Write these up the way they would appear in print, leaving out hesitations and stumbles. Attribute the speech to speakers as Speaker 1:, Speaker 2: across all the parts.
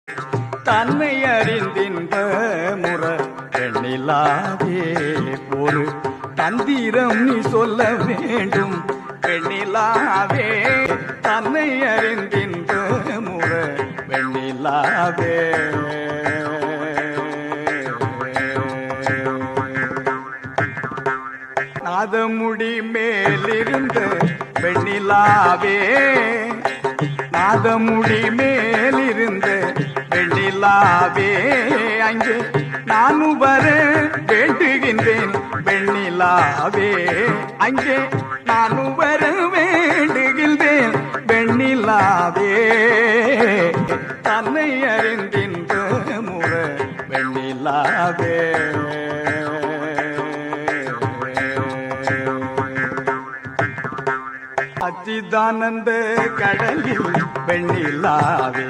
Speaker 1: தன்னை அறிந்தின்ப முற பெண்ணிலாவே ஒரு தந்திரம் நீ சொல்ல வேண்டும் பெண்ணிலாவே தன்னை அறிந்தின்ப முற பெண்ணிலாவே நாதமுடி மேலிருந்த பெண்ணிலாவே நாதமுடி மேலிருந்த பெண்ணிலாவே அங்கே நானும் வர வேண்டுகின்றேன் பெண்ணிலாவே அங்கே நானும் வர வேண்டுகின்றேன் பெண்ணிலாவே தன்னை அறிந்தின்ற முற பெண்ணிலாவே சச்சிதானந்த கடலில் பெண்ணிலாவே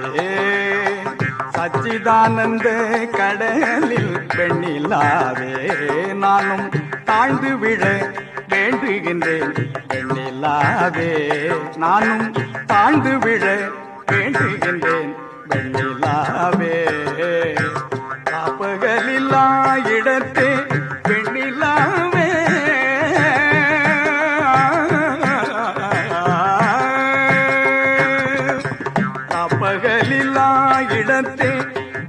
Speaker 1: சச்சிதானந்த கடலில் பெண்ணிலாவே நானும் தாழ்ந்து விழ வேண்டுகின்றேன் பெண்ணிலாவே நானும் தாழ்ந்து விழ வேண்டுகின்றேன் பெண்ணிலாவே காப்பகலில்லா இடத்தே பெண்ணிலாவே பகலில்லா இடத்தே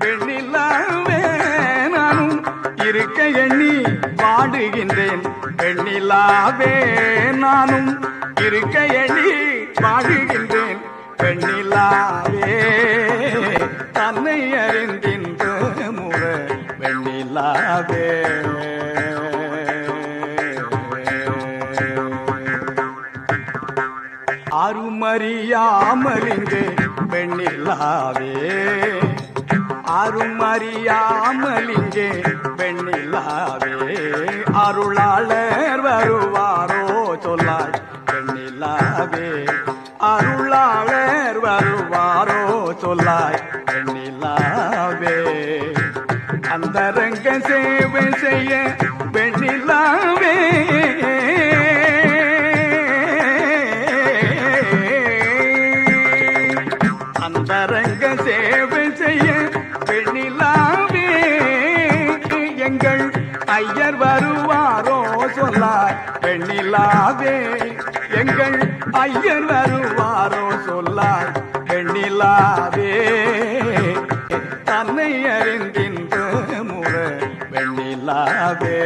Speaker 1: பெண்ணிலாவே நானும் இருக்க எண்ணி வாடுகின்றேன் பெண்ணிலாவே நானும் இருக்க எண்ணி வாடுகின்றேன் பெண்ணிலாவே தன்னை அறிந்தின்ற முற பெண்ணிலாவே அருமறியாமலிங்கே பெண்ணிலாவே அருமறியாமலிங்கே பெண்ணிலாவே அருளாளர் வருவாரோ சொல்லாய் பெண்ணிலாவே அருளாளர் வருவாரோ சொல்லாய் பெண்ணிலாவே அந்தரங்க சேவை செய்ய பெண்ணிலாவே அந்தரங்க சேவை செய்ய பெண்ணிலாவே எங்கள் ஐயர் வருவாரோ சொல்லாய் பெண்ணிலாவே எங்கள் ஐயர் வருவாரோ சொல்லாய் பெண்ணிலாவே தன்னை அறிந்தின்ற முற பெண்ணிலாவே